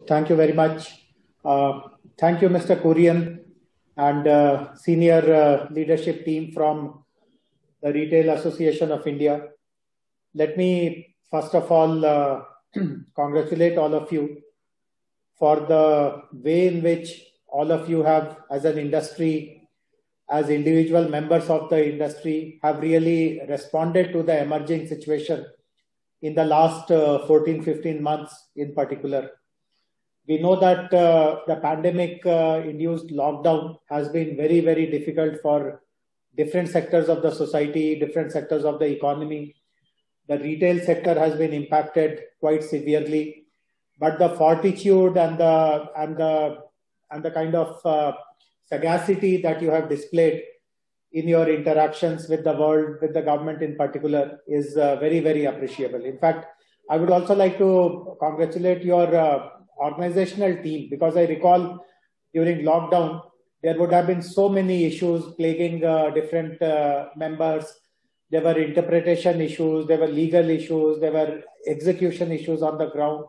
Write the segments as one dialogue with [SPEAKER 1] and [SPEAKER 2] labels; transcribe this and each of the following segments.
[SPEAKER 1] Thank you very much. Thank you, Mr. Kurian and senior leadership team from the Retail Association of India. Let me first of all congratulate all of you for the way in which all of you have, as an industry, as individual members of the industry, have really responded to the emerging situation in the last 14-15 months in particular. We know that the pandemic-induced lockdown has been very, very difficult for different sectors of the society, different sectors of the economy. The retail sector has been impacted quite severely, but the fortitude and the kind of sagacity that you have displayed in your interactions with the world, with the government in particular, is very, very appreciable. In fact, I would also like to congratulate your organizational team, because I recall during lockdown, there would have been so many issues plaguing different members. There were interpretation issues, there were legal issues, there were execution issues on the ground.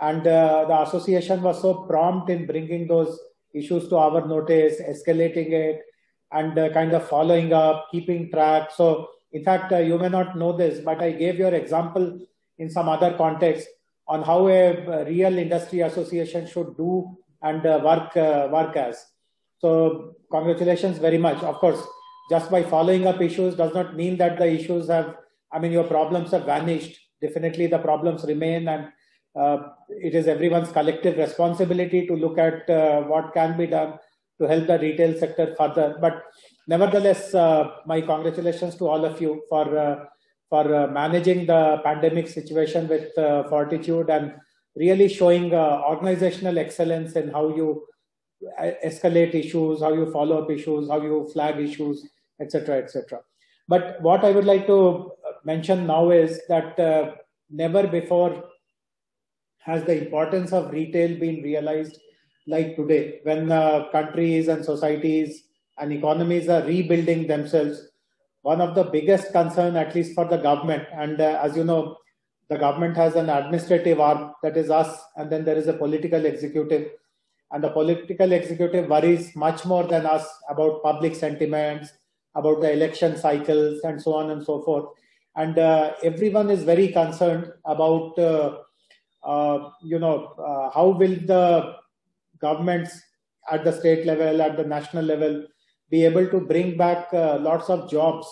[SPEAKER 1] And the association was so prompt in bringing those issues to our notice, escalating it, and kind of following up, keeping track. So, in fact, you may not know this, but I gave your example in some other context on how a real industry association should do and work as. So congratulations very much. Of course, just by following up issues does not mean that the issues have, your problems have vanished. Definitely the problems remain, and it is everyone's collective responsibility to look at what can be done to help the retail sector further. But nevertheless, my congratulations to all of you for managing the pandemic situation with fortitude and really showing organizational excellence in how you escalate issues, how you follow up issues, how you flag issues, etc., etc. But what I would like to mention now is that never before has the importance of retail been realized like today, when countries and societies and economies are rebuilding themselves. One of the biggest concern, at least for the government, and as you know, the government has an administrative arm, that is us, and then there is a political executive. And the political executive worries much more than us about public sentiments, about the election cycles, and so on and so forth. And everyone is very concerned about, how will the governments at the state level, at the national level, be able to bring back lots of jobs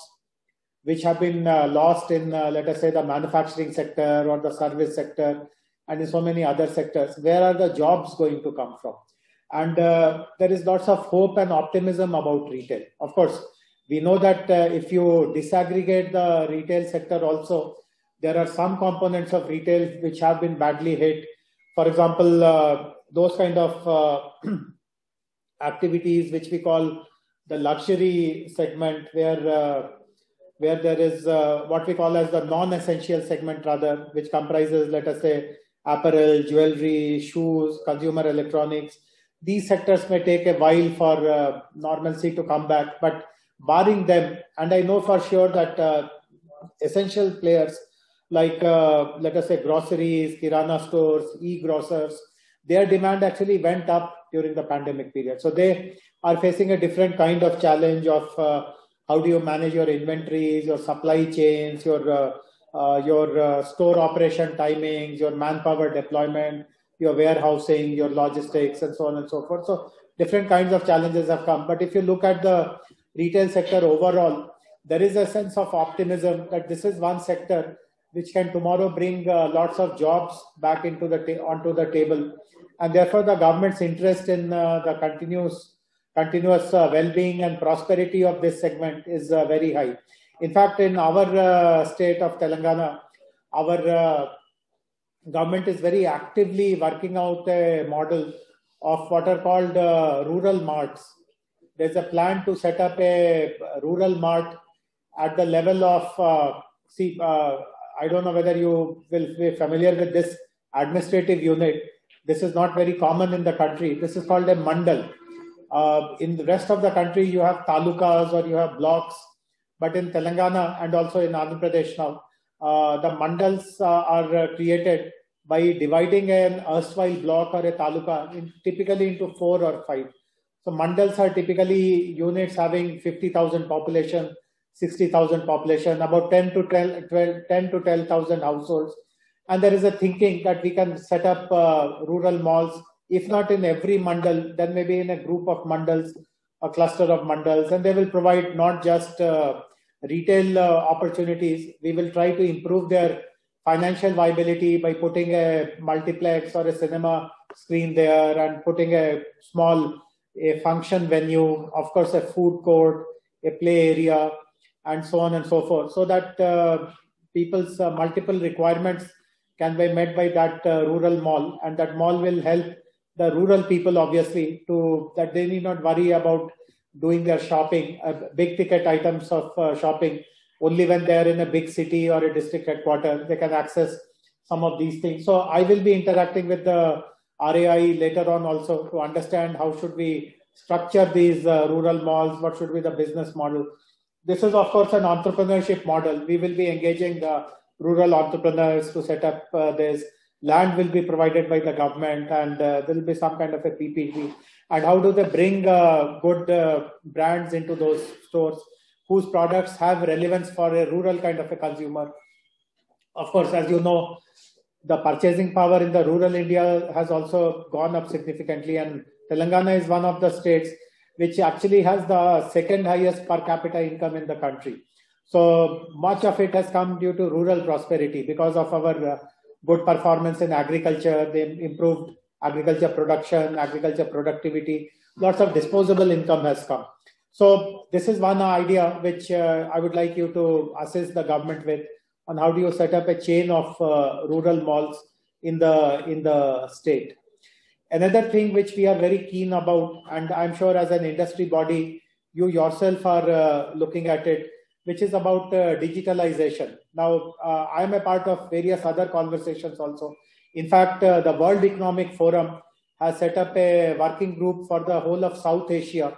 [SPEAKER 1] which have been lost in, let us say, the manufacturing sector or the service sector and in so many other sectors. Where are the jobs going to come from? And there is lots of hope and optimism about retail. Of course, we know that if you disaggregate the retail sector also, there are some components of retail which have been badly hit. For example, those kind of activities which we call the luxury segment, where there is what we call as the non-essential segment rather, which comprises, let us say, apparel, jewelry, shoes, consumer electronics. These sectors may take a while for normalcy to come back, but barring them, and I know for sure that essential players like, let us say, groceries, kirana stores, e-grocers, their demand actually went up during the pandemic period. So they are facing a different kind of challenge of how do you manage your inventories, your supply chains, your store operation timings, your manpower deployment, your warehousing, your logistics, and so on and so forth. So different kinds of challenges have come. But if you look at the retail sector overall, there is a sense of optimism that this is one sector which can tomorrow bring lots of jobs back onto the table. And therefore, the government's interest in the continuous well-being and prosperity of this segment is very high. In fact, in our state of Telangana, our government is very actively working out a model of what are called rural marts. There's a plan to set up a rural mart at the level of, I don't know whether you will be familiar with this administrative unit. This is not very common in the country. This is called a mandal. In the rest of the country, you have talukas or you have blocks. But in Telangana and also in Andhra Pradesh now, the mandals are created by dividing an erstwhile block or a taluka typically into 4 or 5. So mandals are typically units having 50,000 population, 60,000 population, about 10 to 12,000 households. And there is a thinking that we can set up rural malls, if not in every mandal, then maybe in a group of mandals, a cluster of mandals, and they will provide not just retail opportunities. We will try to improve their financial viability by putting a multiplex or a cinema screen there and putting a small function venue, of course a food court, a play area, and so on and so forth, so that people's multiple requirements can be met by that rural mall, and that mall will help the rural people obviously to that they need not worry about doing their shopping, big ticket items of shopping. Only when they are in a big city or a district headquarters, they can access some of these things. So I will be interacting with the RAI later on also to understand how should we structure these rural malls, what should be the business model. This is of course an entrepreneurship model. We will be engaging the rural entrepreneurs to set up this. Land will be provided by the government, and there will be some kind of a PPP. And how do they bring good brands into those stores whose products have relevance for a rural kind of a consumer? Of course, as you know, the purchasing power in the rural India has also gone up significantly, and Telangana is one of the states which actually has the second highest per capita income in the country. So much of it has come due to rural prosperity because of our good performance in agriculture. They improved agriculture production, agriculture productivity. Lots of disposable income has come. So this is one idea which I would like you to assist the government with, on how do you set up a chain of rural malls in the state. Another thing which we are very keen about, and I'm sure as an industry body, you yourself are looking at it, which is about digitalization. Now, I'm a part of various other conversations also. In fact, the World Economic Forum has set up a working group for the whole of South Asia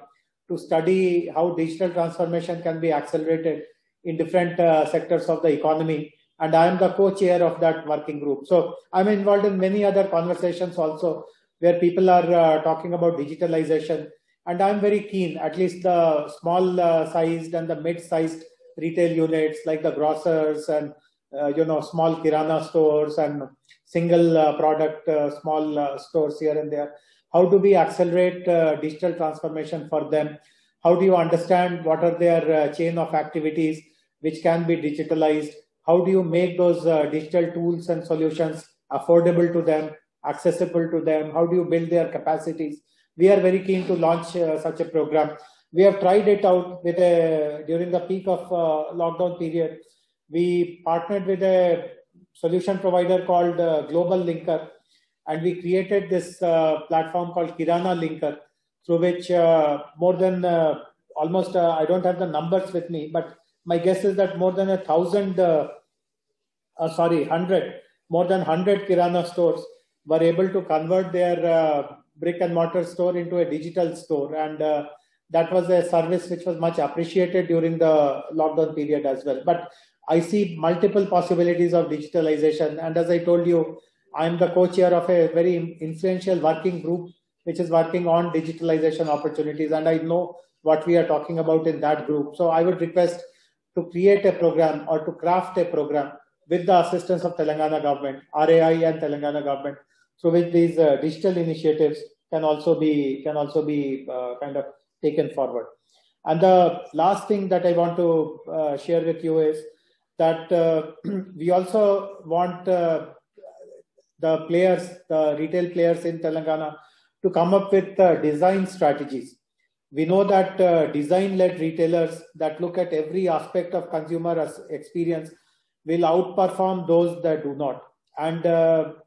[SPEAKER 1] to study how digital transformation can be accelerated in different sectors of the economy. And I am the co-chair of that working group. So I'm involved in many other conversations also where people are talking about digitalization. And I'm very keen, at least the small sized and the mid-sized retail units like the grocers and small kirana stores and single product small stores here and there. How do we accelerate digital transformation for them? How do you understand what are their chain of activities which can be digitalized? How do you make those digital tools and solutions affordable to them, accessible to them? How do you build their capacities? We are very keen to launch such a program. We have tried it out with during the peak of lockdown period. We partnered with a solution provider called Global Linker, and we created this platform called Kirana Linker, through which more than almost, I don't have the numbers with me, but my guess is that more than 100 Kirana stores were able to convert their brick and mortar store into a digital store. And that was a service which was much appreciated during the lockdown period as well. But I see multiple possibilities of digitalization. And as I told you, I'm the co-chair of a very influential working group which is working on digitalization opportunities. And I know what we are talking about in that group. So I would request to create a program or to craft a program with the assistance of Telangana government, RAI and Telangana government, through which these digital initiatives can also be kind of taken forward. And the last thing that I want to share with you is that we also want the retail players in Telangana to come up with design strategies. We know that design-led retailers that look at every aspect of consumer experience will outperform those that do not. And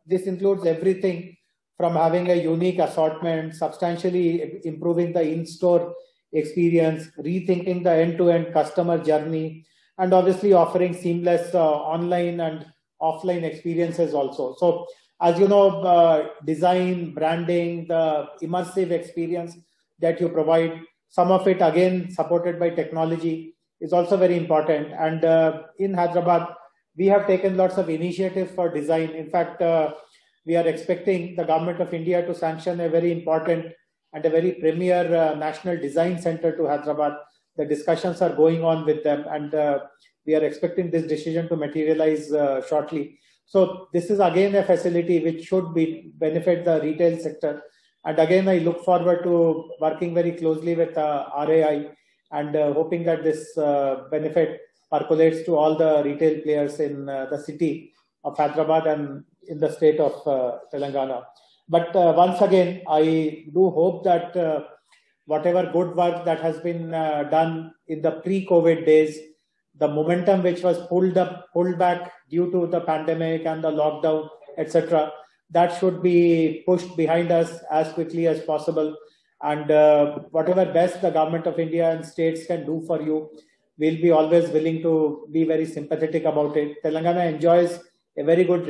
[SPEAKER 1] this includes everything from having a unique assortment, substantially improving the in-store experience, rethinking the end-to-end customer journey, and obviously offering seamless online and offline experiences also. So as you know, design, branding, the immersive experience that you provide, some of it again supported by technology, is also very important. And in Hyderabad, we have taken lots of initiatives for design. In fact, we are expecting the Government of India to sanction a very important and a very premier national design center to Hyderabad. The discussions are going on with them, and we are expecting this decision to materialize shortly. So this is again a facility which should benefit the retail sector. And again, I look forward to working very closely with RAI and hoping that this benefit percolates to all the retail players in the city of Hyderabad and in the state of Telangana. But once again, I do hope that whatever good work that has been done in the pre-COVID days, the momentum which was pulled back due to the pandemic and the lockdown, etc., that should be pushed behind us as quickly as possible. And whatever best the Government of India and states can do for you, we'll be always willing to be very sympathetic about it. Telangana enjoys a very good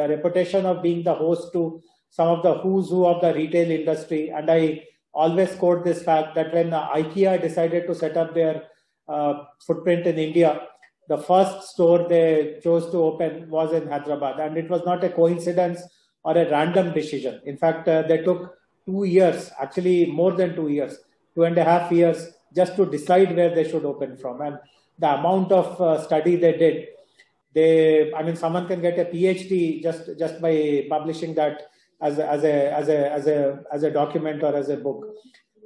[SPEAKER 1] reputation of being the host to some of the who's who of the retail industry. And I always quote this fact that when IKEA decided to set up their footprint in India, the first store they chose to open was in Hyderabad. And it was not a coincidence or a random decision. In fact, they took 2 years, actually more than 2 years, 2.5 years, just to decide where they should open from. And the amount of study they did, someone can get a PhD just by publishing that as a document or as a book.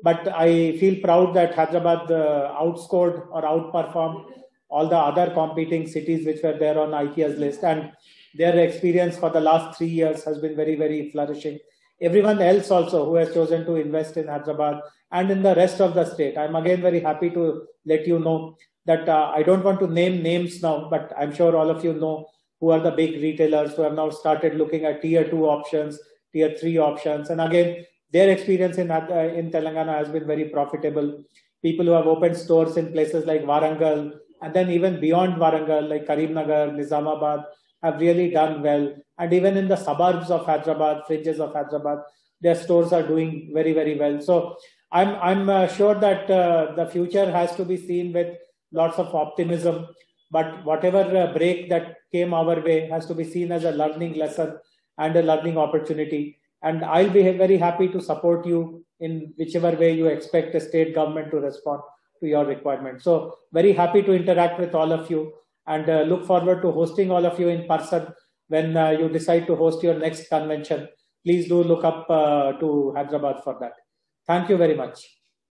[SPEAKER 1] But I feel proud that Hyderabad outscored or outperformed all the other competing cities which were there on IKEA's list, and their experience for the last 3 years has been very, very flourishing. Everyone else also who has chosen to invest in Hyderabad and in the rest of the state, I'm again very happy to let you know that I don't want to name names now, but I'm sure all of you know who are the big retailers who have now started looking at tier 2 options, tier 3 options. And again, their experience in Telangana has been very profitable. People who have opened stores in places like Warangal, and then even beyond Warangal, like Karimnagar, Nizamabad, have really done well. And even in the suburbs of Hyderabad, fringes of Hyderabad, their stores are doing very, very well. So I'm sure that the future has to be seen with lots of optimism. But whatever break that came our way has to be seen as a learning lesson and a learning opportunity. And I'll be very happy to support you in whichever way you expect a state government to respond to your requirements. So very happy to interact with all of you, and look forward to hosting all of you in person when you decide to host your next convention. Please do look up to Hyderabad for that. Thank you very much.